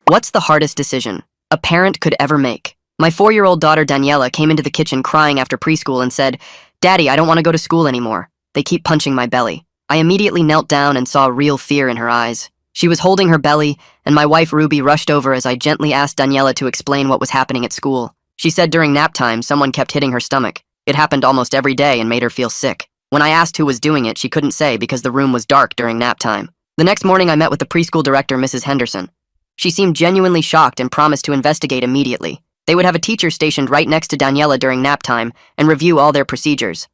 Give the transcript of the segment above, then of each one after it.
What's the hardest decision a parent could ever make? My 4-year-old daughter Daniela came into the kitchen crying after preschool and said, "Daddy, I don't want to go to school anymore. They keep punching my belly." I immediately knelt down and saw real fear in her eyes. She was holding her belly, and my wife Ruby rushed over as I gently asked Daniela to explain what was happening at school. She said during nap time, someone kept hitting her stomach. It happened almost every day and made her feel sick. When I asked who was doing it, she couldn't say because the room was dark during nap time. The next morning, I met with the preschool director, Mrs. Henderson. She seemed genuinely shocked and promised to investigate immediately. They would have a teacher stationed right next to Daniela during nap time and review all their procedures.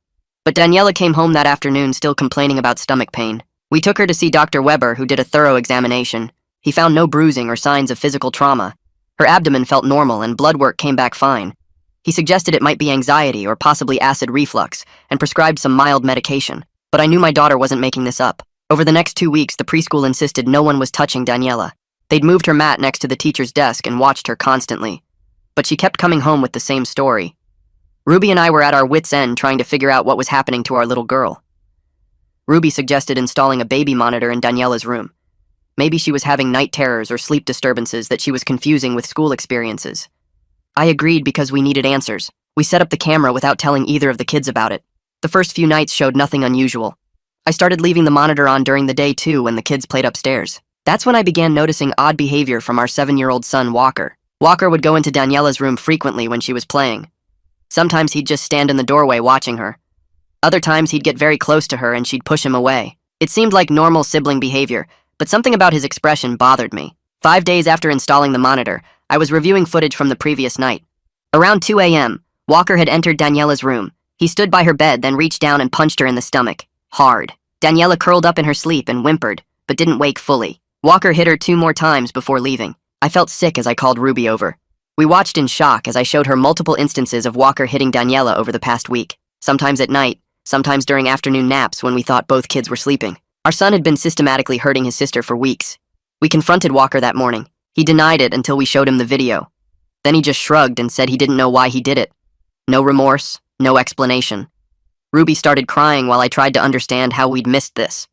But Daniela came home that afternoon still complaining about stomach pain. We took her to see Dr. Weber, who did a thorough examination. He found no bruising or signs of physical trauma. Her abdomen felt normal and blood work came back fine. He suggested it might be anxiety or possibly acid reflux and prescribed some mild medication. But I knew my daughter wasn't making this up. Over the next 2 weeks, the preschool insisted no one was touching Daniela. They'd moved her mat next to the teacher's desk and watched her constantly. But she kept coming home with the same story. Ruby and I were at our wits' end trying to figure out what was happening to our little girl. Ruby suggested installing a baby monitor in Daniela's room. Maybe she was having night terrors or sleep disturbances that she was confusing with school experiences. I agreed because we needed answers. We set up the camera without telling either of the kids about it. The first few nights showed nothing unusual. I started leaving the monitor on during the day too when the kids played upstairs. That's when I began noticing odd behavior from our 7-year-old son, Walker. Walker would go into Daniela's room frequently when she was playing. Sometimes he'd just stand in the doorway watching her. Other times he'd get very close to her and she'd push him away. It seemed like normal sibling behavior, but something about his expression bothered me. 5 days after installing the monitor, I was reviewing footage from the previous night. Around 2 a.m., Walker had entered Daniela's room. He stood by her bed, then reached down and punched her in the stomach. Hard. Daniela curled up in her sleep and whimpered, but didn't wake fully. Walker hit her 2 more times before leaving. I felt sick as I called Ruby over. We watched in shock as I showed her multiple instances of Walker hitting Daniela over the past week. Sometimes at night, sometimes during afternoon naps when we thought both kids were sleeping. Our son had been systematically hurting his sister for weeks. We confronted Walker that morning. He denied it until we showed him the video. Then he just shrugged and said he didn't know why he did it. No remorse, no explanation. Ruby started crying while I tried to understand how we'd missed this.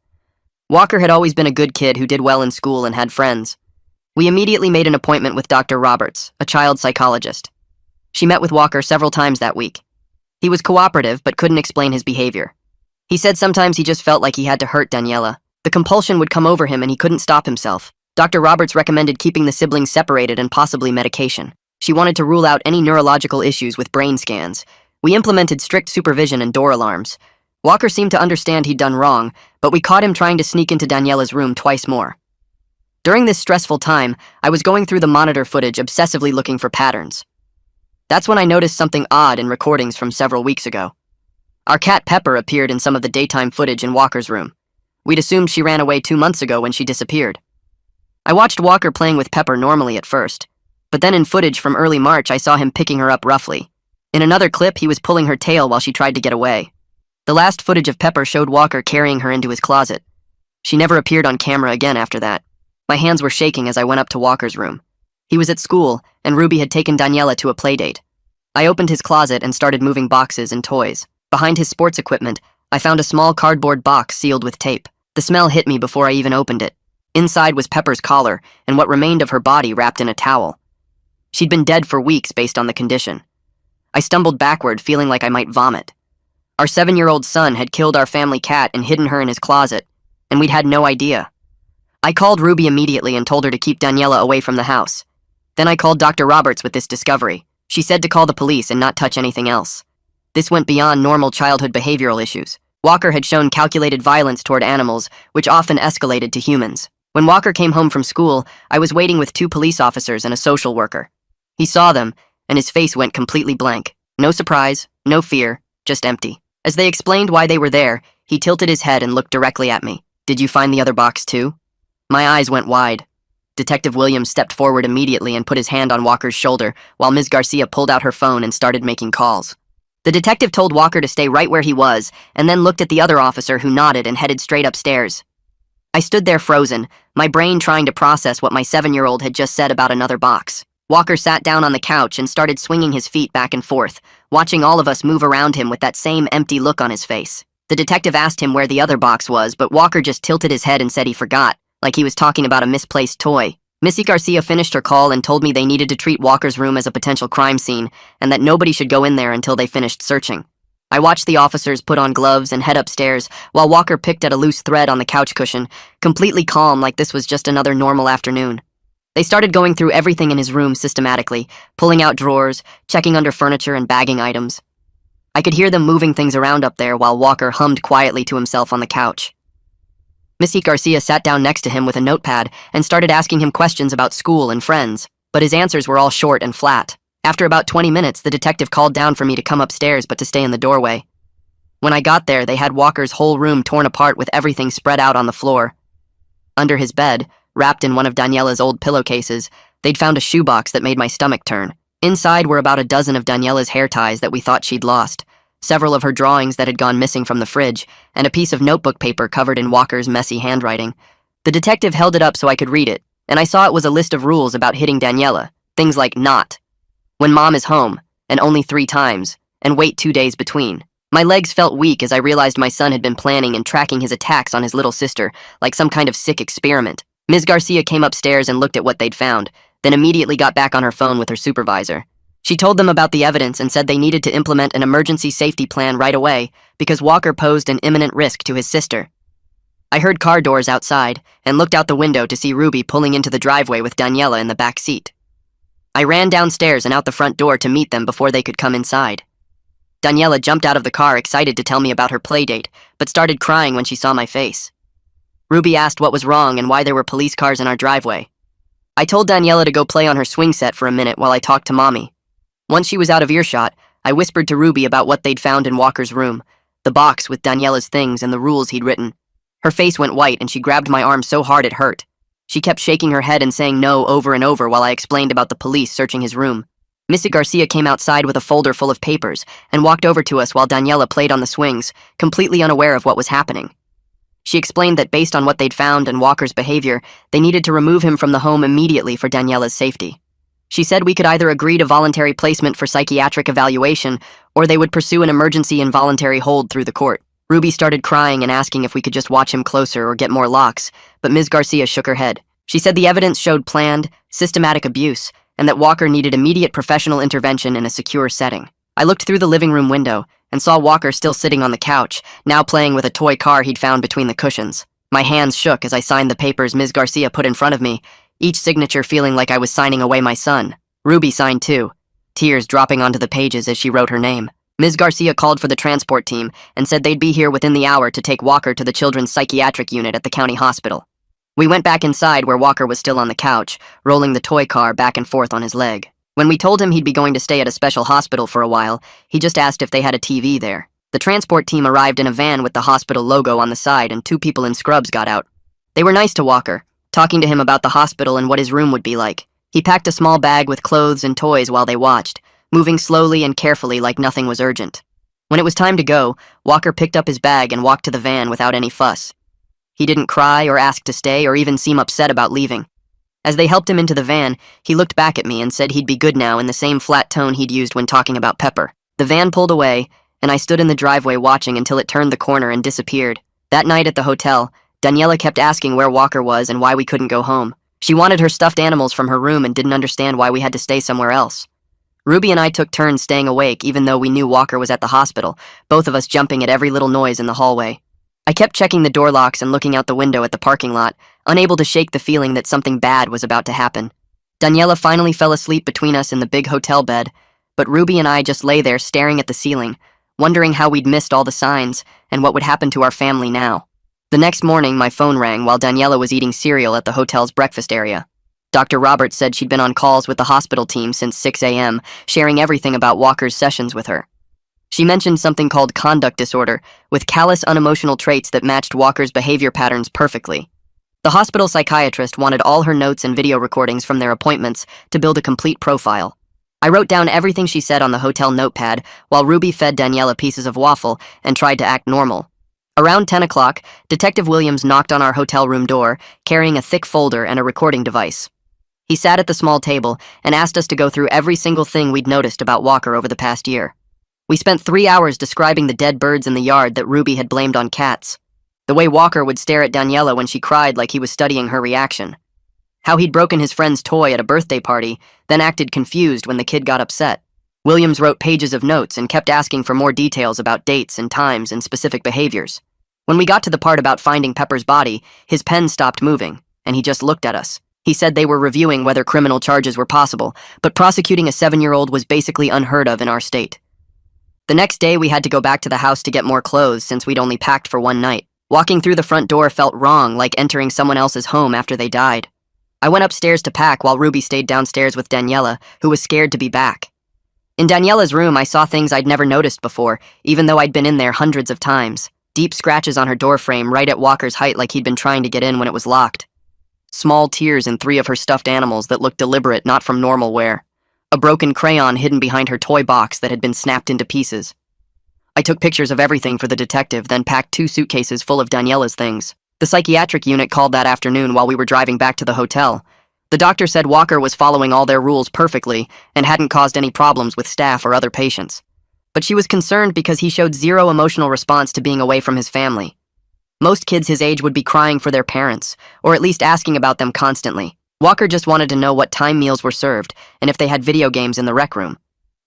Walker had always been a good kid who did well in school and had friends. We immediately made an appointment with Dr. Roberts, a child psychologist. She met with Walker several times that week. He was cooperative but couldn't explain his behavior. He said sometimes he just felt like he had to hurt Daniela. The compulsion would come over him and he couldn't stop himself. Dr. Roberts recommended keeping the siblings separated and possibly medication. She wanted to rule out any neurological issues with brain scans. We implemented strict supervision and door alarms. Walker seemed to understand he'd done wrong, but we caught him trying to sneak into Daniela's room twice more. During this stressful time, I was going through the monitor footage, obsessively looking for patterns. That's when I noticed something odd in recordings from several weeks ago. Our cat Pepper appeared in some of the daytime footage in Walker's room. We'd assumed she ran away 2 months ago when she disappeared. I watched Walker playing with Pepper normally at first, but then in footage from early March I saw him picking her up roughly. In another clip, he was pulling her tail while she tried to get away. The last footage of Pepper showed Walker carrying her into his closet. She never appeared on camera again after that. My hands were shaking as I went up to Walker's room. He was at school, and Ruby had taken Daniela to a playdate. I opened his closet and started moving boxes and toys. Behind his sports equipment, I found a small cardboard box sealed with tape. The smell hit me before I even opened it. Inside was Pepper's collar and what remained of her body wrapped in a towel. She'd been dead for weeks based on the condition. I stumbled backward, feeling like I might vomit. Our 7-year-old son had killed our family cat and hidden her in his closet, and we'd had no idea. I called Ruby immediately and told her to keep Daniela away from the house. Then I called Dr. Roberts with this discovery. She said to call the police and not touch anything else. This went beyond normal childhood behavioral issues. Walker had shown calculated violence toward animals, which often escalated to humans. When Walker came home from school, I was waiting with 2 police officers and a social worker. He saw them, and his face went completely blank. No surprise, no fear, just empty. As they explained why they were there, he tilted his head and looked directly at me. "Did you find the other box too?" My eyes went wide. Detective Williams stepped forward immediately and put his hand on Walker's shoulder, while Ms. Garcia pulled out her phone and started making calls. The detective told Walker to stay right where he was, and then looked at the other officer who nodded and headed straight upstairs. I stood there frozen, my brain trying to process what my 7-year-old had just said about another box. Walker sat down on the couch and started swinging his feet back and forth, watching all of us move around him with that same empty look on his face. The detective asked him where the other box was, but Walker just tilted his head and said he forgot, like he was talking about a misplaced toy. Missy Garcia finished her call and told me they needed to treat Walker's room as a potential crime scene and that nobody should go in there until they finished searching. I watched the officers put on gloves and head upstairs while Walker picked at a loose thread on the couch cushion, completely calm like this was just another normal afternoon. They started going through everything in his room systematically, pulling out drawers, checking under furniture and bagging items. I could hear them moving things around up there while Walker hummed quietly to himself on the couch. Missy Garcia sat down next to him with a notepad and started asking him questions about school and friends, but his answers were all short and flat. After about 20 minutes, the detective called down for me to come upstairs but to stay in the doorway. When I got there, they had Walker's whole room torn apart with everything spread out on the floor. Under his bed, wrapped in one of Daniela's old pillowcases, they'd found a shoebox that made my stomach turn. Inside were about a dozen of Daniela's hair ties that we thought she'd lost, several of her drawings that had gone missing from the fridge, and a piece of notebook paper covered in Walker's messy handwriting. The detective held it up so I could read it, and I saw it was a list of rules about hitting Daniela, things like not, when mom is home, and only 3 times, and wait 2 days between. My legs felt weak as I realized my son had been planning and tracking his attacks on his little sister, like some kind of sick experiment. Ms. Garcia came upstairs and looked at what they'd found, then immediately got back on her phone with her supervisor. She told them about the evidence and said they needed to implement an emergency safety plan right away because Walker posed an imminent risk to his sister. I heard car doors outside and looked out the window to see Ruby pulling into the driveway with Daniela in the back seat. I ran downstairs and out the front door to meet them before they could come inside. Daniela jumped out of the car excited to tell me about her playdate, but started crying when she saw my face. Ruby asked what was wrong and why there were police cars in our driveway. I told Daniela to go play on her swing set for a minute while I talked to Mommy. Once she was out of earshot, I whispered to Ruby about what they'd found in Walker's room, the box with Daniela's things and the rules he'd written. Her face went white and she grabbed my arm so hard it hurt. She kept shaking her head and saying no over and over while I explained about the police searching his room. Missy Garcia came outside with a folder full of papers and walked over to us while Daniela played on the swings, completely unaware of what was happening. She explained that based on what they'd found and Walker's behavior, they needed to remove him from the home immediately for Daniela's safety. She said we could either agree to voluntary placement for psychiatric evaluation or they would pursue an emergency involuntary hold through the court. Ruby started crying and asking if we could just watch him closer or get more locks, but Ms. Garcia shook her head. She said the evidence showed planned, systematic abuse, and that Walker needed immediate professional intervention in a secure setting. I looked through the living room window and saw Walker still sitting on the couch, now playing with a toy car he'd found between the cushions. My hands shook as I signed the papers Ms. Garcia put in front of me, each signature feeling like I was signing away my son. Ruby signed too, tears dropping onto the pages as she wrote her name. Ms. Garcia called for the transport team and said they'd be here within the hour to take Walker to the children's psychiatric unit at the county hospital. We went back inside where Walker was still on the couch, rolling the toy car back and forth on his leg. When we told him he'd be going to stay at a special hospital for a while, he just asked if they had a TV there. The transport team arrived in a van with the hospital logo on the side and 2 people in scrubs got out. They were nice to Walker, talking to him about the hospital and what his room would be like. He packed a small bag with clothes and toys while they watched, moving slowly and carefully like nothing was urgent. When it was time to go, Walker picked up his bag and walked to the van without any fuss. He didn't cry or ask to stay or even seem upset about leaving. As they helped him into the van, he looked back at me and said he'd be good now in the same flat tone he'd used when talking about Pepper. The van pulled away, and I stood in the driveway watching until it turned the corner and disappeared. That night at the hotel, Daniela kept asking where Walker was and why we couldn't go home. She wanted her stuffed animals from her room and didn't understand why we had to stay somewhere else. Ruby and I took turns staying awake even though we knew Walker was at the hospital, both of us jumping at every little noise in the hallway. I kept checking the door locks and looking out the window at the parking lot, unable to shake the feeling that something bad was about to happen. Daniela finally fell asleep between us in the big hotel bed, but Ruby and I just lay there staring at the ceiling, wondering how we'd missed all the signs and what would happen to our family now. The next morning, my phone rang while Daniela was eating cereal at the hotel's breakfast area. Dr. Roberts said she'd been on calls with the hospital team since 6 a.m., sharing everything about Walker's sessions with her. She mentioned something called conduct disorder, with callous, unemotional traits that matched Walker's behavior patterns perfectly. The hospital psychiatrist wanted all her notes and video recordings from their appointments to build a complete profile. I wrote down everything she said on the hotel notepad while Ruby fed Daniela pieces of waffle and tried to act normal. Around 10 o'clock, Detective Williams knocked on our hotel room door, carrying a thick folder and a recording device. He sat at the small table and asked us to go through every single thing we'd noticed about Walker over the past year. We spent 3 hours describing the dead birds in the yard that Ruby had blamed on cats, the way Walker would stare at Daniela when she cried like he was studying her reaction. how he'd broken his friend's toy at a birthday party, then acted confused when the kid got upset. Williams wrote pages of notes and kept asking for more details about dates and times and specific behaviors. When we got to the part about finding Pepper's body, his pen stopped moving, and he just looked at us. He said they were reviewing whether criminal charges were possible, but prosecuting a 7-year-old was basically unheard of in our state. The next day, we had to go back to the house to get more clothes since we'd only packed for one night. Walking through the front door felt wrong, like entering someone else's home after they died. I went upstairs to pack while Ruby stayed downstairs with Daniela, who was scared to be back. In Daniela's room, I saw things I'd never noticed before, even though I'd been in there hundreds of times. Deep scratches on her doorframe right at Walker's height like he'd been trying to get in when it was locked. Small tears in 3 of her stuffed animals that looked deliberate, not from normal wear. A broken crayon hidden behind her toy box that had been snapped into pieces. I took pictures of everything for the detective, then packed 2 suitcases full of Daniela's things. The psychiatric unit called that afternoon while we were driving back to the hotel. The doctor said Walker was following all their rules perfectly and hadn't caused any problems with staff or other patients. But she was concerned because he showed zero emotional response to being away from his family. Most kids his age would be crying for their parents, or at least asking about them constantly. Walker just wanted to know what time meals were served and if they had video games in the rec room.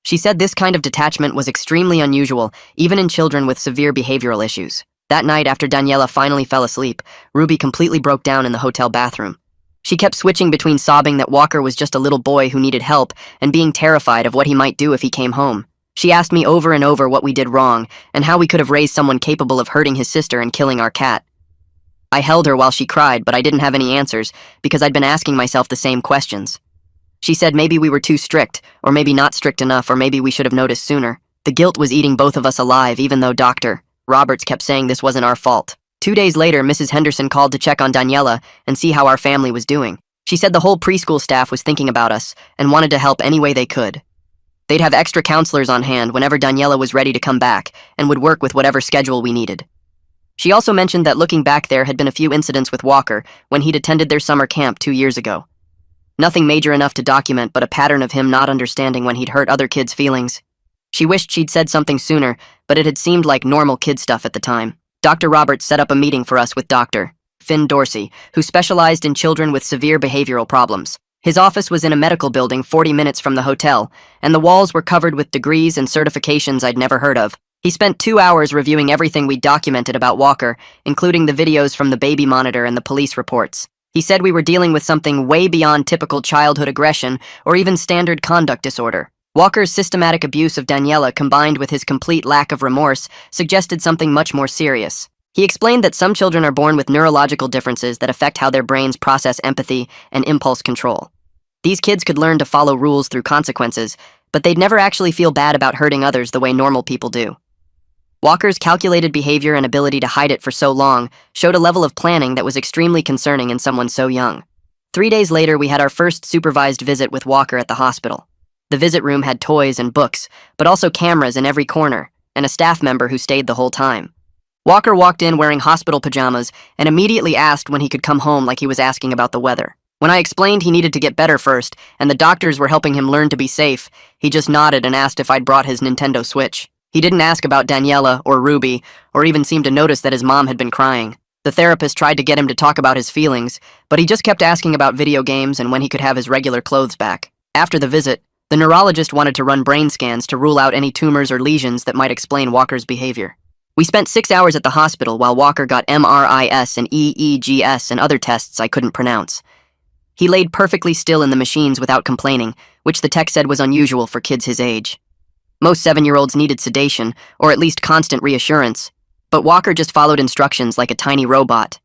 She said this kind of detachment was extremely unusual, even in children with severe behavioral issues. That night, after Daniela finally fell asleep, Ruby completely broke down in the hotel bathroom. She kept switching between sobbing that Walker was just a little boy who needed help and being terrified of what he might do if he came home. She asked me over and over what we did wrong and how we could have raised someone capable of hurting his sister and killing our cat. I held her while she cried, but I didn't have any answers because I'd been asking myself the same questions. She said maybe we were too strict, or maybe not strict enough, or maybe we should have noticed sooner. The guilt was eating both of us alive, even though Dr. Roberts kept saying this wasn't our fault. 2 days later, Mrs. Henderson called to check on Daniela and see how our family was doing. She said the whole preschool staff was thinking about us and wanted to help any way they could. They'd have extra counselors on hand whenever Daniela was ready to come back and would work with whatever schedule we needed. She also mentioned that looking back, there had been a few incidents with Walker when he'd attended their summer camp 2 years ago. Nothing major enough to document, but a pattern of him not understanding when he'd hurt other kids' feelings. She wished she'd said something sooner, but it had seemed like normal kid stuff at the time. Dr. Roberts set up a meeting for us with Dr. Finn Dorsey, who specialized in children with severe behavioral problems. His office was in a medical building 40 minutes from the hotel, and the walls were covered with degrees and certifications I'd never heard of. He spent 2 hours reviewing everything we documented about Walker, including the videos from the baby monitor and the police reports. He said we were dealing with something way beyond typical childhood aggression or even standard conduct disorder. Walker's systematic abuse of Daniela combined with his complete lack of remorse suggested something much more serious. He explained that some children are born with neurological differences that affect how their brains process empathy and impulse control. These kids could learn to follow rules through consequences, but they'd never actually feel bad about hurting others the way normal people do. Walker's calculated behavior and ability to hide it for so long showed a level of planning that was extremely concerning in someone so young. 3 days later, we had our first supervised visit with Walker at the hospital. The visit room had toys and books, but also cameras in every corner, and a staff member who stayed the whole time. Walker walked in wearing hospital pajamas and immediately asked when he could come home, like he was asking about the weather. When I explained he needed to get better first, and the doctors were helping him learn to be safe, he just nodded and asked if I'd brought his Nintendo Switch. He didn't ask about Daniela or Ruby, or even seem to notice that his mom had been crying. The therapist tried to get him to talk about his feelings, but he just kept asking about video games and when he could have his regular clothes back. After the visit, the neurologist wanted to run brain scans to rule out any tumors or lesions that might explain Walker's behavior. We spent 6 hours at the hospital while Walker got MRIs and EEGs and other tests I couldn't pronounce. He laid perfectly still in the machines without complaining, which the tech said was unusual for kids his age. Most 7-year-olds needed sedation, or at least constant reassurance, but Walker just followed instructions like a tiny robot.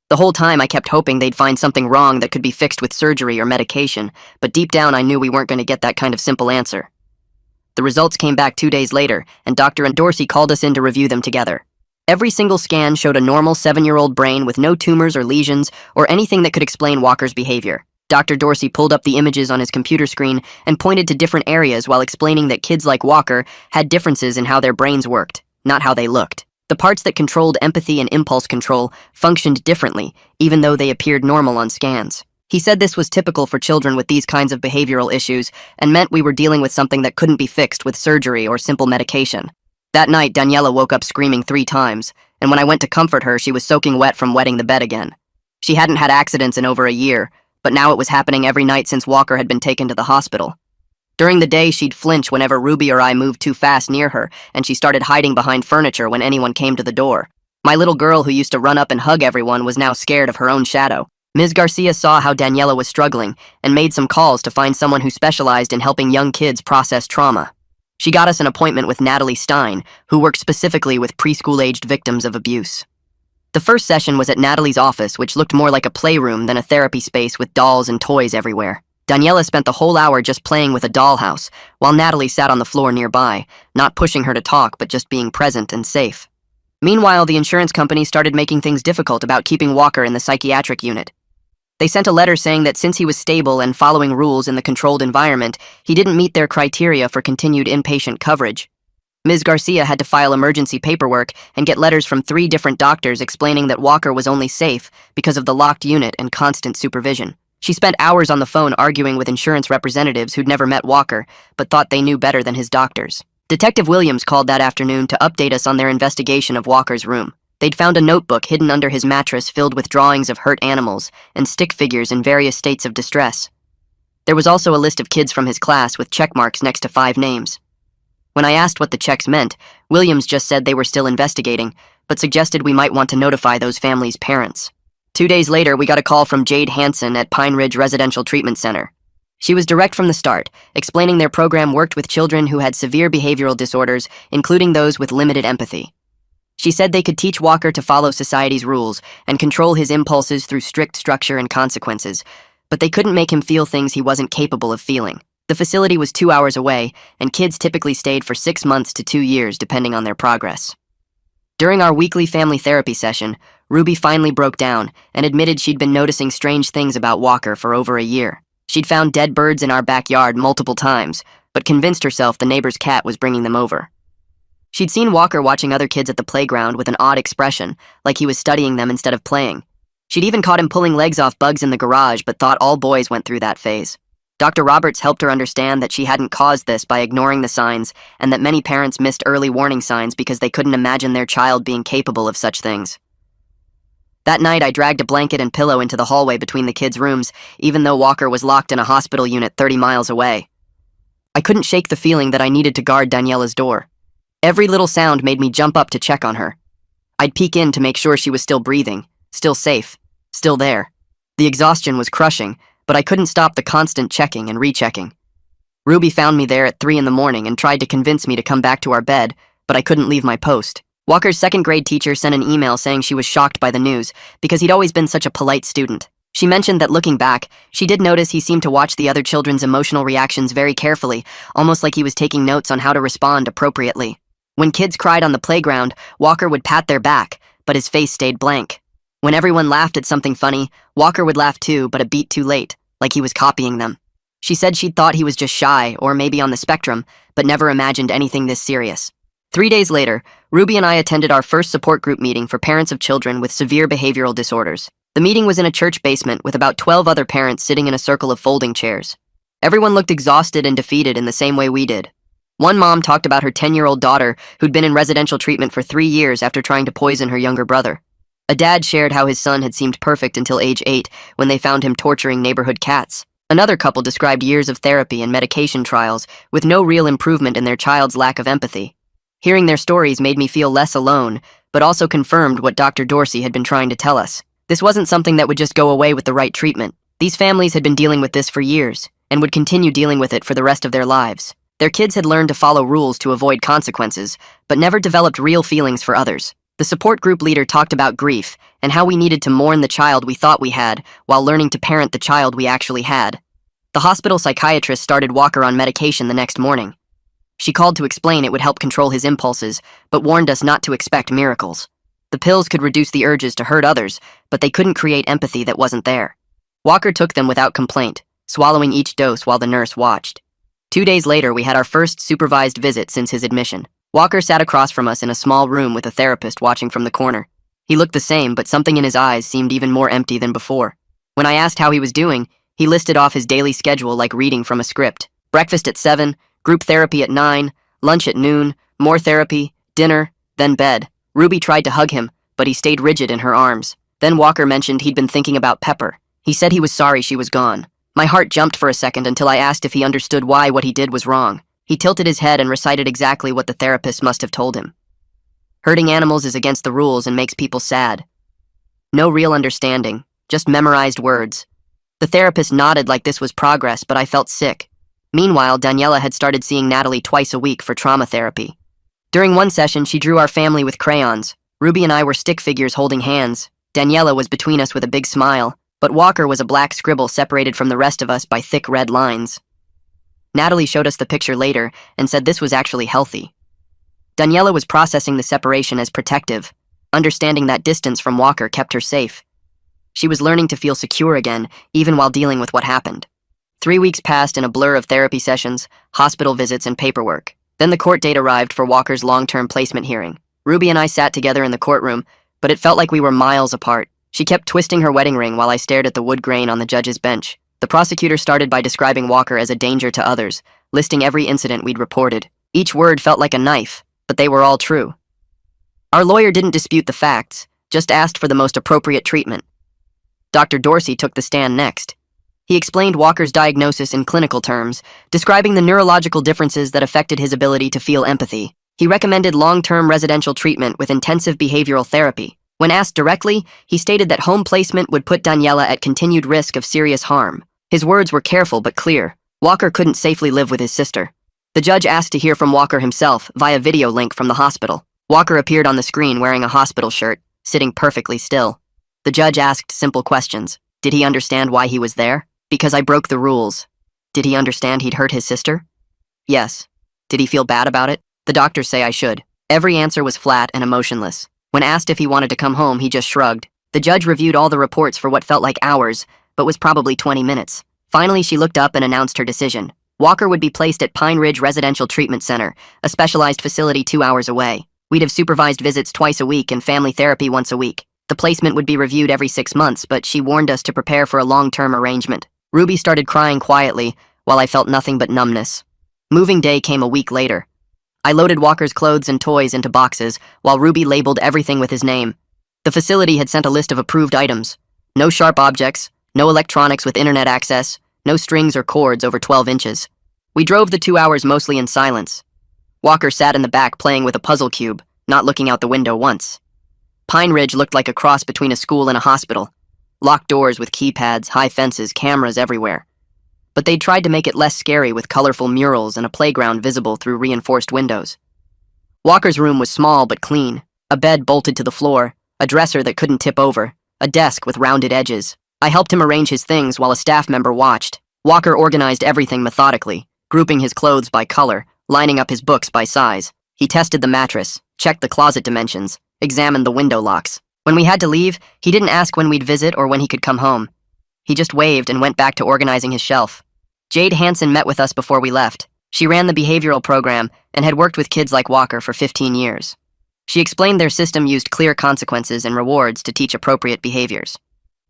The whole time I kept hoping they'd find something wrong that could be fixed with surgery or medication, but deep down I knew we weren't going to get that kind of simple answer. The results came back 2 days later, and Dr. Dorsey called us in to review them together. Every single scan showed a normal 7-year-old brain with no tumors or lesions or anything that could explain Walker's behavior. Dr. Dorsey pulled up the images on his computer screen and pointed to different areas while explaining that kids like Walker had differences in how their brains worked, not how they looked. The parts that controlled empathy and impulse control functioned differently, even though they appeared normal on scans. He said this was typical for children with these kinds of behavioral issues and meant we were dealing with something that couldn't be fixed with surgery or simple medication. That night, Daniela woke up screaming 3 times, and when I went to comfort her, she was soaking wet from wetting the bed again. She hadn't had accidents in over a year, but now it was happening every night since Walker had been taken to the hospital. During the day, she'd flinch whenever Ruby or I moved too fast near her, and she started hiding behind furniture when anyone came to the door. My little girl, who used to run up and hug everyone, was now scared of her own shadow. Ms. Garcia saw how Daniela was struggling and made some calls to find someone who specialized in helping young kids process trauma. She got us an appointment with Natalie Stein, who worked specifically with preschool-aged victims of abuse. The first session was at Natalie's office, which looked more like a playroom than a therapy space with dolls and toys everywhere. Daniela spent the whole hour just playing with a dollhouse, while Natalie sat on the floor nearby, not pushing her to talk but just being present and safe. Meanwhile, the insurance company started making things difficult about keeping Walker in the psychiatric unit. They sent a letter saying that since he was stable and following rules in the controlled environment, he didn't meet their criteria for continued inpatient coverage. Ms. Garcia had to file emergency paperwork and get letters from 3 different doctors explaining that Walker was only safe because of the locked unit and constant supervision. She spent hours on the phone arguing with insurance representatives who'd never met Walker, but thought they knew better than his doctors. Detective Williams called that afternoon to update us on their investigation of Walker's room. They'd found a notebook hidden under his mattress filled with drawings of hurt animals and stick figures in various states of distress. There was also a list of kids from his class with check marks next to 5 names. When I asked what the checks meant, Williams just said they were still investigating, but suggested we might want to notify those families' parents. 2 days later, we got a call from Jade Hansen at Pine Ridge Residential Treatment Center. She was direct from the start, explaining their program worked with children who had severe behavioral disorders, including those with limited empathy. She said they could teach Walker to follow society's rules and control his impulses through strict structure and consequences, but they couldn't make him feel things he wasn't capable of feeling. The facility was 2 hours away, and kids typically stayed for 6 months to 2 years, depending on their progress. During our weekly family therapy session, Ruby finally broke down and admitted she'd been noticing strange things about Walker for over a year. She'd found dead birds in our backyard multiple times, but convinced herself the neighbor's cat was bringing them over. She'd seen Walker watching other kids at the playground with an odd expression, like he was studying them instead of playing. She'd even caught him pulling legs off bugs in the garage, but thought all boys went through that phase. Dr. Roberts helped her understand that she hadn't caused this by ignoring the signs, and that many parents missed early warning signs because they couldn't imagine their child being capable of such things. That night, I dragged a blanket and pillow into the hallway between the kids' rooms, even though Walker was locked in a hospital unit 30 miles away. I couldn't shake the feeling that I needed to guard Daniela's door. Every little sound made me jump up to check on her. I'd peek in to make sure she was still breathing, still safe, still there. The exhaustion was crushing, but I couldn't stop the constant checking and rechecking. Ruby found me there at 3 in the morning and tried to convince me to come back to our bed, but I couldn't leave my post. Walker's 2nd grade teacher sent an email saying she was shocked by the news because he'd always been such a polite student. She mentioned that looking back, she did notice he seemed to watch the other children's emotional reactions very carefully, almost like he was taking notes on how to respond appropriately. When kids cried on the playground, Walker would pat their back, but his face stayed blank. When everyone laughed at something funny, Walker would laugh too, but a beat too late, like he was copying them. She said she'd thought he was just shy, or maybe on the spectrum, but never imagined anything this serious. 3 days later, Ruby and I attended our first support group meeting for parents of children with severe behavioral disorders. The meeting was in a church basement with about 12 other parents sitting in a circle of folding chairs. Everyone looked exhausted and defeated in the same way we did. One mom talked about her 10-year-old daughter who'd been in residential treatment for 3 years after trying to poison her younger brother. A dad shared how his son had seemed perfect until age 8 when they found him torturing neighborhood cats. Another couple described years of therapy and medication trials with no real improvement in their child's lack of empathy. Hearing their stories made me feel less alone, but also confirmed what Dr. Dorsey had been trying to tell us. This wasn't something that would just go away with the right treatment. These families had been dealing with this for years and would continue dealing with it for the rest of their lives. Their kids had learned to follow rules to avoid consequences, but never developed real feelings for others. The support group leader talked about grief and how we needed to mourn the child we thought we had while learning to parent the child we actually had. The hospital psychiatrist started Walker on medication the next morning. She called to explain it would help control his impulses, but warned us not to expect miracles. The pills could reduce the urges to hurt others, but they couldn't create empathy that wasn't there. Walker took them without complaint, swallowing each dose while the nurse watched. 2 days later, we had our first supervised visit since his admission. Walker sat across from us in a small room with a therapist watching from the corner. He looked the same, but something in his eyes seemed even more empty than before. When I asked how he was doing, he listed off his daily schedule like reading from a script. Breakfast at 7, group therapy at 9, lunch at noon, more therapy, dinner, then bed. Ruby tried to hug him, but he stayed rigid in her arms. Then Walker mentioned he'd been thinking about Pepper, He said he was sorry she was gone. My heart jumped for a second until I asked if he understood why what he did was wrong. He tilted his head and recited exactly what the therapist must have told him. Hurting animals is against the rules and makes people sad. No real understanding, just memorized words. The therapist nodded like this was progress, but I felt sick. Meanwhile, Daniela had started seeing Natalie twice a week for trauma therapy. During one session, she drew our family with crayons. Ruby and I were stick figures holding hands. Daniela was between us with a big smile, but Walker was a black scribble separated from the rest of us by thick red lines. Natalie showed us the picture later and said this was actually healthy. Daniela was processing the separation as protective. Understanding that distance from Walker kept her safe. She was learning to feel secure again, even while dealing with what happened. 3 weeks passed in a blur of therapy sessions, hospital visits, and paperwork. Then the court date arrived for Walker's long-term placement hearing. Ruby and I sat together in the courtroom, but it felt like we were miles apart. She kept twisting her wedding ring while I stared at the wood grain on the judge's bench. The prosecutor started by describing Walker as a danger to others, listing every incident we'd reported. Each word felt like a knife, but they were all true. Our lawyer didn't dispute the facts, just asked for the most appropriate treatment. Dr. Dorsey took the stand next. He explained Walker's diagnosis in clinical terms, describing the neurological differences that affected his ability to feel empathy. He recommended long-term residential treatment with intensive behavioral therapy. When asked directly, he stated that home placement would put Daniela at continued risk of serious harm. His words were careful but clear. Walker couldn't safely live with his sister. The judge asked to hear from Walker himself via video link from the hospital. Walker appeared on the screen wearing a hospital shirt, sitting perfectly still. The judge asked simple questions. Did he understand why he was there? Because I broke the rules. Did he understand he'd hurt his sister? Yes. Did he feel bad about it? The doctors say I should. Every answer was flat and emotionless. When asked if he wanted to come home, he just shrugged. The judge reviewed all the reports for what felt like hours, but was probably 20 minutes. Finally, she looked up and announced her decision. Walker would be placed at Pine Ridge Residential Treatment Center, a specialized facility 2 hours away. We'd have supervised visits twice a week and family therapy once a week. The placement would be reviewed every 6 months, but she warned us to prepare for a long-term arrangement. Ruby started crying quietly, while I felt nothing but numbness. Moving day came a week later. I loaded Walker's clothes and toys into boxes, while Ruby labeled everything with his name. The facility had sent a list of approved items. No sharp objects, no electronics with internet access, no strings or cords over 12 inches. We drove the 2 hours mostly in silence. Walker sat in the back playing with a puzzle cube, not looking out the window once. Pine Ridge looked like a cross between a school and a hospital. Locked doors with keypads, high fences, cameras everywhere. But they'd tried to make it less scary with colorful murals and a playground visible through reinforced windows. Walker's room was small but clean. A bed bolted to the floor, a dresser that couldn't tip over, a desk with rounded edges. I helped him arrange his things while a staff member watched. Walker organized everything methodically, grouping his clothes by color, lining up his books by size. He tested the mattress, checked the closet dimensions, examined the window locks. When we had to leave, he didn't ask when we'd visit or when he could come home. He just waved and went back to organizing his shelf. Jade Hansen met with us before we left. She ran the behavioral program and had worked with kids like Walker for 15 years. She explained their system used clear consequences and rewards to teach appropriate behaviors.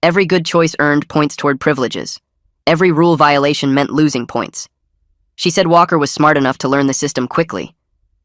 Every good choice earned points toward privileges. Every rule violation meant losing points. She said Walker was smart enough to learn the system quickly.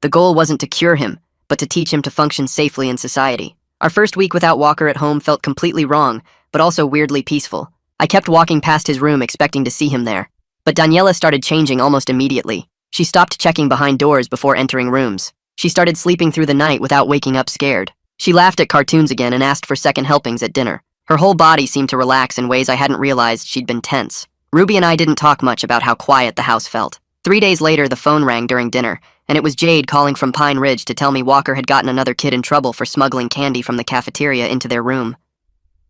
The goal wasn't to cure him, but to teach him to function safely in society. Our first week without Walker at home felt completely wrong, but also weirdly peaceful. I kept walking past his room expecting to see him there. But Daniela started changing almost immediately. She stopped checking behind doors before entering rooms. She started sleeping through the night without waking up scared. She laughed at cartoons again and asked for second helpings at dinner. Her whole body seemed to relax in ways I hadn't realized she'd been tense. Ruby and I didn't talk much about how quiet the house felt. 3 days later, the phone rang during dinner, and it was Jade calling from Pine Ridge to tell me Walker had gotten another kid in trouble for smuggling candy from the cafeteria into their room.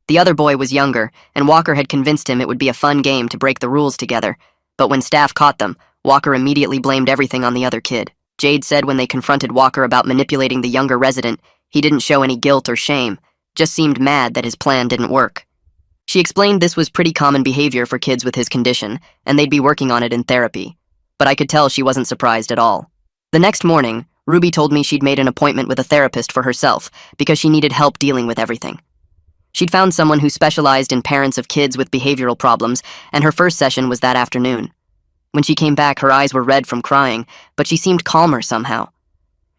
The other boy was younger, and Walker had convinced him it would be a fun game to break the rules together. But when staff caught them, Walker immediately blamed everything on the other kid. Jade said when they confronted Walker about manipulating the younger resident, he didn't show any guilt or shame, just seemed mad that his plan didn't work. She explained this was pretty common behavior for kids with his condition, and they'd be working on it in therapy. But I could tell she wasn't surprised at all. The next morning, Ruby told me she'd made an appointment with a therapist for herself because she needed help dealing with everything. She'd found someone who specialized in parents of kids with behavioral problems, and her first session was that afternoon. When she came back, her eyes were red from crying, but she seemed calmer somehow.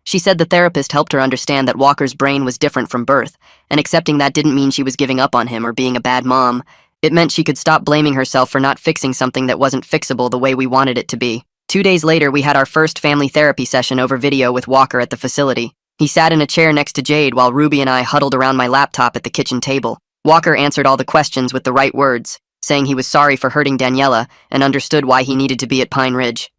She said the therapist helped her understand that Walker's brain was different from birth, and accepting that didn't mean she was giving up on him or being a bad mom. It meant she could stop blaming herself for not fixing something that wasn't fixable the way we wanted it to be. 2 days later, we had our first family therapy session over video with Walker at the facility. He sat in a chair next to Jade while Ruby and I huddled around my laptop at the kitchen table. Walker answered all the questions with the right words, saying he was sorry for hurting Daniela and understood why he needed to be at Pine Ridge.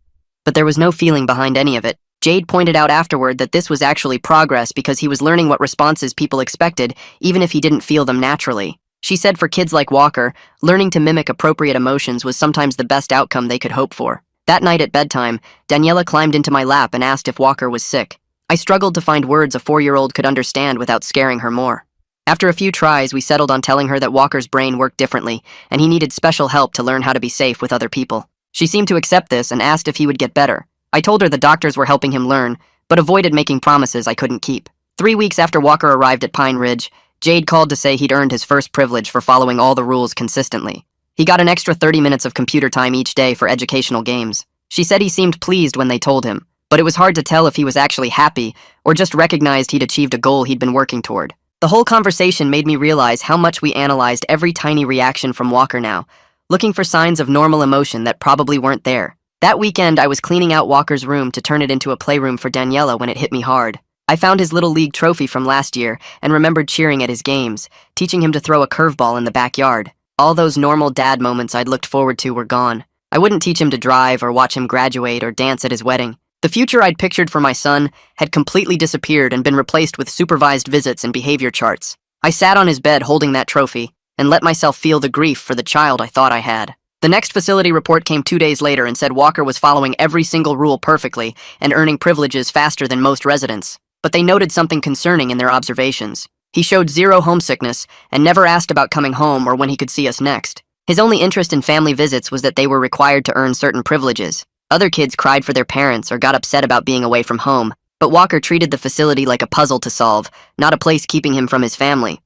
But there was no feeling behind any of it. Jade pointed out afterward that this was actually progress because he was learning what responses people expected, even if he didn't feel them naturally. She said for kids like Walker, learning to mimic appropriate emotions was sometimes the best outcome they could hope for. That night at bedtime, Daniela climbed into my lap and asked if Walker was sick. I struggled to find words a 4-year-old could understand without scaring her more. After a few tries, we settled on telling her that Walker's brain worked differently, and he needed special help to learn how to be safe with other people. She seemed to accept this and asked if he would get better. I told her the doctors were helping him learn, but avoided making promises I couldn't keep. 3 weeks after Walker arrived at Pine Ridge, Jade called to say he'd earned his first privilege for following all the rules consistently. He got an extra 30 minutes of computer time each day for educational games. She said he seemed pleased when they told him, but it was hard to tell if he was actually happy or just recognized he'd achieved a goal he'd been working toward. The whole conversation made me realize how much we analyzed every tiny reaction from Walker now, looking for signs of normal emotion that probably weren't there. That weekend, I was cleaning out Walker's room to turn it into a playroom for Daniela when it hit me hard. I found his Little League trophy from last year and remembered cheering at his games, teaching him to throw a curveball in the backyard. All those normal dad moments I'd looked forward to were gone. I wouldn't teach him to drive or watch him graduate or dance at his wedding. The future I'd pictured for my son had completely disappeared and been replaced with supervised visits and behavior charts. I sat on his bed holding that trophy and let myself feel the grief for the child I thought I had. The next facility report came 2 days later and said Walker was following every single rule perfectly and earning privileges faster than most residents. But they noted something concerning in their observations. He showed zero homesickness and never asked about coming home or when he could see us next. His only interest in family visits was that they were required to earn certain privileges. Other kids cried for their parents or got upset about being away from home, but Walker treated the facility like a puzzle to solve, not a place keeping him from his family.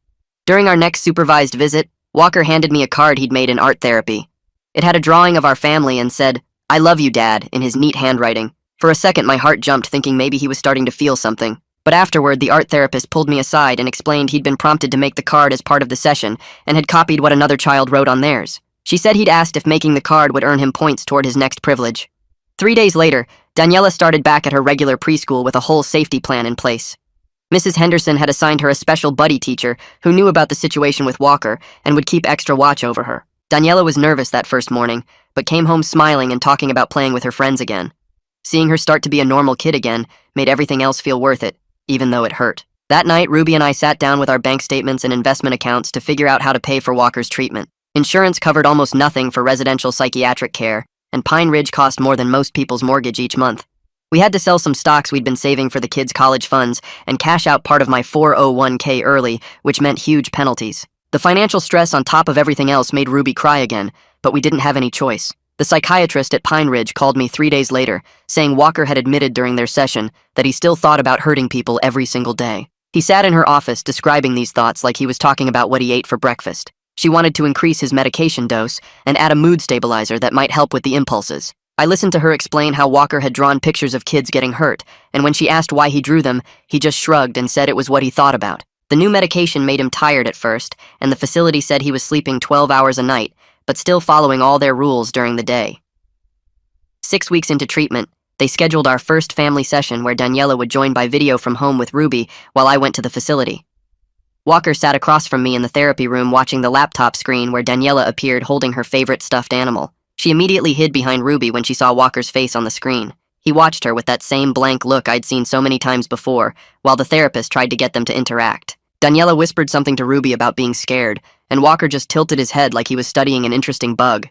During our next supervised visit, Walker handed me a card he'd made in art therapy. It had a drawing of our family and said, "I love you, Dad," in his neat handwriting. For a second, my heart jumped, thinking maybe he was starting to feel something. But afterward, the art therapist pulled me aside and explained he'd been prompted to make the card as part of the session and had copied what another child wrote on theirs. She said he'd asked if making the card would earn him points toward his next privilege. 3 days later, Daniela started back at her regular preschool with a whole safety plan in place. Mrs. Henderson had assigned her a special buddy teacher who knew about the situation with Walker and would keep extra watch over her. Daniela was nervous that first morning, but came home smiling and talking about playing with her friends again. Seeing her start to be a normal kid again made everything else feel worth it, even though it hurt. That night, Ruby and I sat down with our bank statements and investment accounts to figure out how to pay for Walker's treatment. Insurance covered almost nothing for residential psychiatric care, and Pine Ridge cost more than most people's mortgage each month. We had to sell some stocks we'd been saving for the kids' college funds and cash out part of my 401k early, which meant huge penalties. The financial stress on top of everything else made Ruby cry again, but we didn't have any choice. The psychiatrist at Pine Ridge called me 3 days later, saying Walker had admitted during their session that he still thought about hurting people every single day. He sat in her office describing these thoughts like he was talking about what he ate for breakfast. She wanted to increase his medication dose and add a mood stabilizer that might help with the impulses. I listened to her explain how Walker had drawn pictures of kids getting hurt, and when she asked why he drew them, he just shrugged and said it was what he thought about. The new medication made him tired at first, and the facility said he was sleeping 12 hours a night, but still following all their rules during the day. 6 weeks into treatment, they scheduled our first family session where Daniela would join by video from home with Ruby while I went to the facility. Walker sat across from me in the therapy room watching the laptop screen where Daniela appeared holding her favorite stuffed animal. She immediately hid behind Ruby when she saw Walker's face on the screen. He watched her with that same blank look I'd seen so many times before, while the therapist tried to get them to interact. Daniela whispered something to Ruby about being scared, and Walker just tilted his head like he was studying an interesting bug.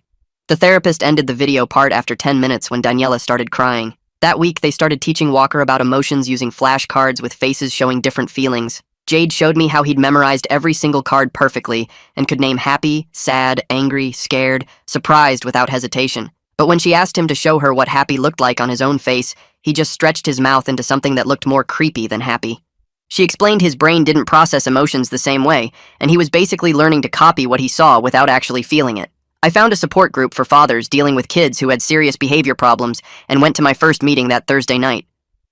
The therapist ended the video part after 10 minutes when Daniela started crying. That week, they started teaching Walker about emotions using flashcards with faces showing different feelings. Jade showed me how he'd memorized every single card perfectly and could name happy, sad, angry, scared, surprised without hesitation. But when she asked him to show her what happy looked like on his own face, he just stretched his mouth into something that looked more creepy than happy. She explained his brain didn't process emotions the same way, and he was basically learning to copy what he saw without actually feeling it. I found a support group for fathers dealing with kids who had serious behavior problems and went to my first meeting that Thursday night.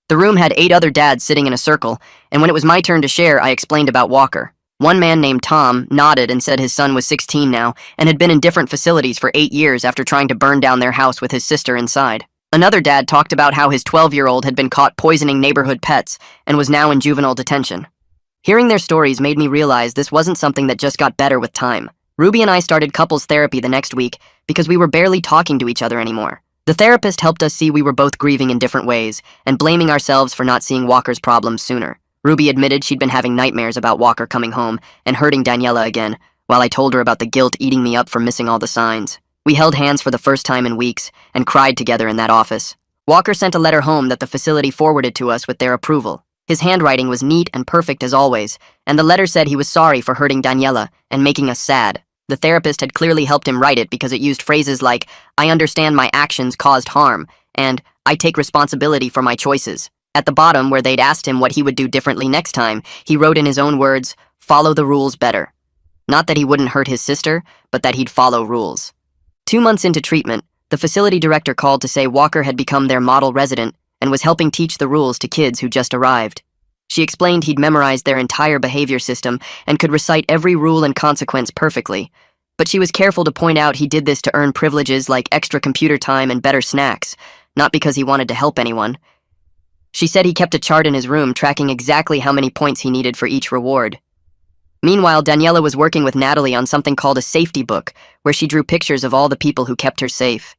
The room had 8 other dads sitting in a circle, and when it was my turn to share, I explained about Walker. One man named Tom nodded and said his son was 16 now and had been in different facilities for 8 years after trying to burn down their house with his sister inside. Another dad talked about how his 12-year-old had been caught poisoning neighborhood pets and was now in juvenile detention. Hearing their stories made me realize this wasn't something that just got better with time. Ruby and I started couples therapy the next week because we were barely talking to each other anymore. The therapist helped us see we were both grieving in different ways and blaming ourselves for not seeing Walker's problems sooner. Ruby admitted she'd been having nightmares about Walker coming home and hurting Daniela again, while I told her about the guilt eating me up for missing all the signs. We held hands for the first time in weeks and cried together in that office. Walker sent a letter home that the facility forwarded to us with their approval. His handwriting was neat and perfect as always, and the letter said he was sorry for hurting Daniela and making us sad. The therapist had clearly helped him write it because it used phrases like, "I understand my actions caused harm," and "I take responsibility for my choices." At the bottom, where they'd asked him what he would do differently next time, he wrote in his own words, "Follow the rules better." Not that he wouldn't hurt his sister, but that he'd follow rules. 2 months into treatment, the facility director called to say Walker had become their model resident and was helping teach the rules to kids who just arrived. She explained he'd memorized their entire behavior system and could recite every rule and consequence perfectly, but she was careful to point out he did this to earn privileges like extra computer time and better snacks, not because he wanted to help anyone. She said he kept a chart in his room tracking exactly how many points he needed for each reward. Meanwhile, Daniela was working with Natalie on something called a safety book, where she drew pictures of all the people who kept her safe.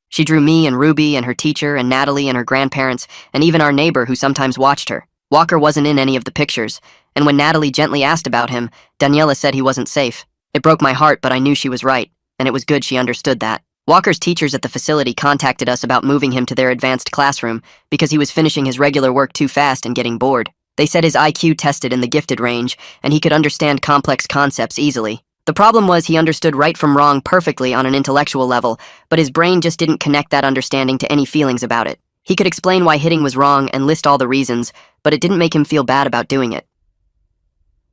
She drew me and Ruby and her teacher and Natalie and her grandparents and even our neighbor who sometimes watched her. Walker wasn't in any of the pictures, and when Natalie gently asked about him, Daniela said he wasn't safe. It broke my heart, but I knew she was right, and it was good she understood that. Walker's teachers at the facility contacted us about moving him to their advanced classroom because he was finishing his regular work too fast and getting bored. They said his IQ tested in the gifted range, and he could understand complex concepts easily. The problem was he understood right from wrong perfectly on an intellectual level, but his brain just didn't connect that understanding to any feelings about it. He could explain why hitting was wrong and list all the reasons, but it didn't make him feel bad about doing it.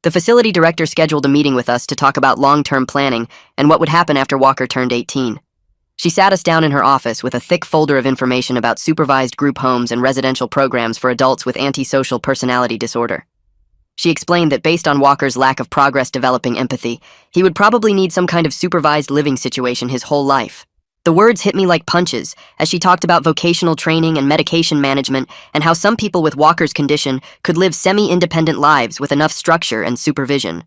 The facility director scheduled a meeting with us to talk about long-term planning and what would happen after Walker turned 18. She sat us down in her office with a thick folder of information about supervised group homes and residential programs for adults with antisocial personality disorder. She explained that based on Walker's lack of progress developing empathy, he would probably need some kind of supervised living situation his whole life. The words hit me like punches as she talked about vocational training and medication management and how some people with Walker's condition could live semi-independent lives with enough structure and supervision.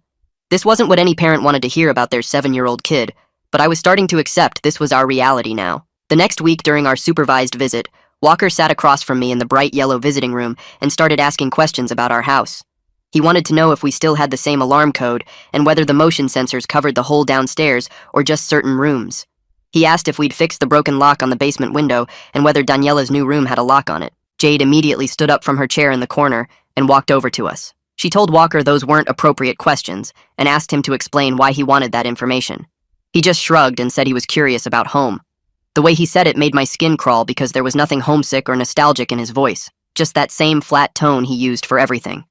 This wasn't what any parent wanted to hear about their 7-year-old kid, but I was starting to accept this was our reality now. The next week during our supervised visit, Walker sat across from me in the bright yellow visiting room and started asking questions about our house. He wanted to know if we still had the same alarm code and whether the motion sensors covered the whole downstairs or just certain rooms. He asked if we'd fixed the broken lock on the basement window and whether Daniela's new room had a lock on it. Jade immediately stood up from her chair in the corner and walked over to us. She told Walker those weren't appropriate questions and asked him to explain why he wanted that information. He just shrugged and said he was curious about home. The way he said it made my skin crawl because there was nothing homesick or nostalgic in his voice, just that same flat tone he used for everything.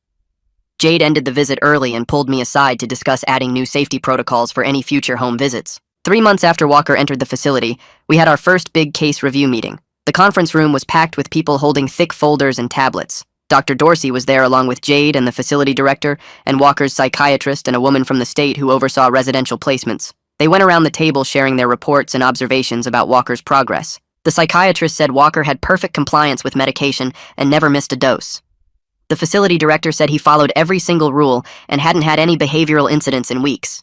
Jade ended the visit early and pulled me aside to discuss adding new safety protocols for any future home visits. 3 months after Walker entered the facility, we had our first big case review meeting. The conference room was packed with people holding thick folders and tablets. Dr. Dorsey was there along with Jade and the facility director, and Walker's psychiatrist and a woman from the state who oversaw residential placements. They went around the table sharing their reports and observations about Walker's progress. The psychiatrist said Walker had perfect compliance with medication and never missed a dose. The facility director said he followed every single rule and hadn't had any behavioral incidents in weeks.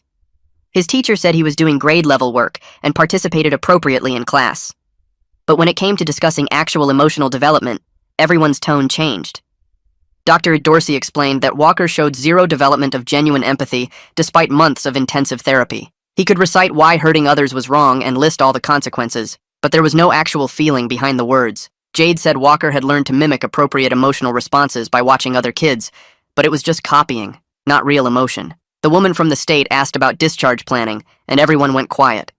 His teacher said he was doing grade-level work and participated appropriately in class. But when it came to discussing actual emotional development, everyone's tone changed. Dr. Dorsey explained that Walker showed zero development of genuine empathy despite months of intensive therapy. He could recite why hurting others was wrong and list all the consequences, but there was no actual feeling behind the words. Jade said Walker had learned to mimic appropriate emotional responses by watching other kids, but it was just copying, not real emotion. The woman from the state asked about discharge planning, and everyone went quiet.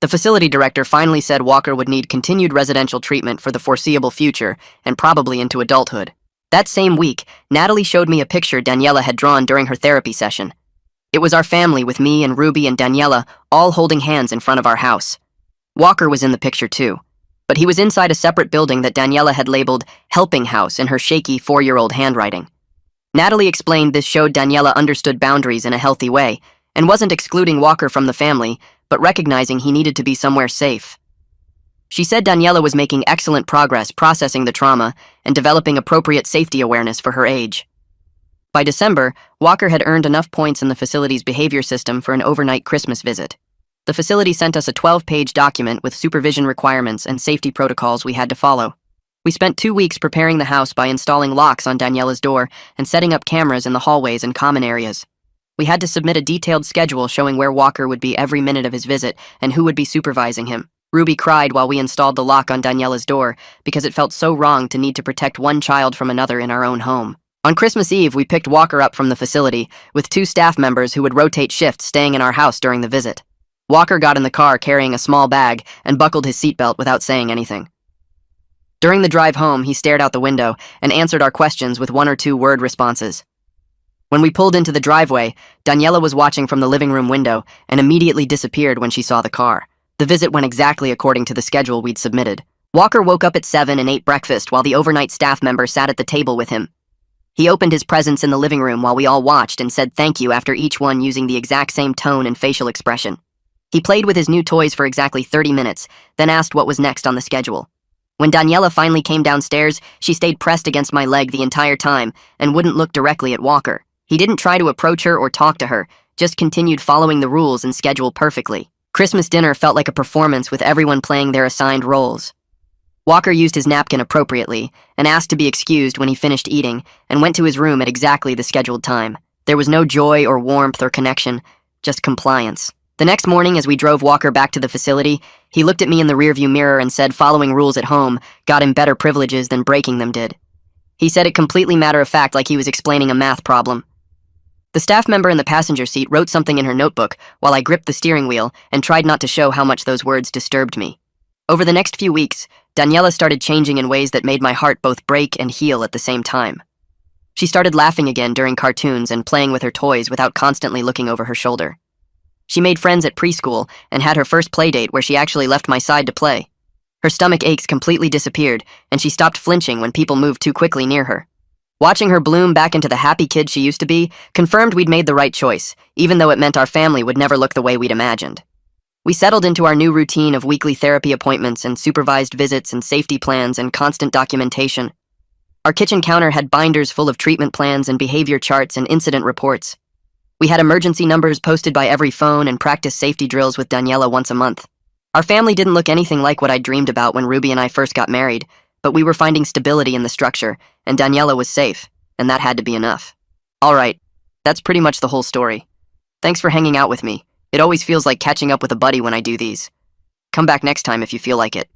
The facility director finally said Walker would need continued residential treatment for the foreseeable future and probably into adulthood. That same week, Natalie showed me a picture Daniela had drawn during her therapy session. It was our family with me and Ruby and Daniela all holding hands in front of our house. Walker was in the picture too, but he was inside a separate building that Daniela had labeled Helping House in her shaky 4-year-old handwriting. Natalie explained this showed Daniela understood boundaries in a healthy way and wasn't excluding Walker from the family, but recognizing he needed to be somewhere safe. She said Daniela was making excellent progress processing the trauma and developing appropriate safety awareness for her age. By December, Walker had earned enough points in the facility's behavior system for an overnight Christmas visit. The facility sent us a 12-page document with supervision requirements and safety protocols we had to follow. We spent 2 weeks preparing the house by installing locks on Daniela's door and setting up cameras in the hallways and common areas. We had to submit a detailed schedule showing where Walker would be every minute of his visit and who would be supervising him. Ruby cried while we installed the lock on Daniela's door because it felt so wrong to need to protect one child from another in our own home. On Christmas Eve, we picked Walker up from the facility with 2 staff members who would rotate shifts staying in our house during the visit. Walker got in the car carrying a small bag and buckled his seatbelt without saying anything. During the drive home, he stared out the window and answered our questions with 1 or 2 word responses. When we pulled into the driveway, Daniela was watching from the living room window and immediately disappeared when she saw the car. The visit went exactly according to the schedule we'd submitted. Walker woke up at 7 and ate breakfast while the overnight staff member sat at the table with him. He opened his presents in the living room while we all watched and said thank you after each one using the exact same tone and facial expression. He played with his new toys for exactly 30 minutes, then asked what was next on the schedule. When Daniela finally came downstairs, she stayed pressed against my leg the entire time and wouldn't look directly at Walker. He didn't try to approach her or talk to her, just continued following the rules and schedule perfectly. Christmas dinner felt like a performance with everyone playing their assigned roles. Walker used his napkin appropriately and asked to be excused when he finished eating and went to his room at exactly the scheduled time. There was no joy or warmth or connection, just compliance. The next morning, as we drove Walker back to the facility, he looked at me in the rearview mirror and said following rules at home got him better privileges than breaking them did. He said it completely matter-of-fact like he was explaining a math problem. The staff member in the passenger seat wrote something in her notebook while I gripped the steering wheel and tried not to show how much those words disturbed me. Over the next few weeks, Daniela started changing in ways that made my heart both break and heal at the same time. She started laughing again during cartoons and playing with her toys without constantly looking over her shoulder. She made friends at preschool and had her first play date where she actually left my side to play. Her stomach aches completely disappeared, and she stopped flinching when people moved too quickly near her. Watching her bloom back into the happy kid she used to be confirmed we'd made the right choice, even though it meant our family would never look the way we'd imagined. We settled into our new routine of weekly therapy appointments and supervised visits and safety plans and constant documentation. Our kitchen counter had binders full of treatment plans and behavior charts and incident reports. We had emergency numbers posted by every phone and practiced safety drills with Daniela once a month. Our family didn't look anything like what I dreamed about when Ruby and I first got married, but we were finding stability in the structure, and Daniela was safe, and that had to be enough. All right, that's pretty much the whole story. Thanks for hanging out with me. It always feels like catching up with a buddy when I do these. Come back next time if you feel like it.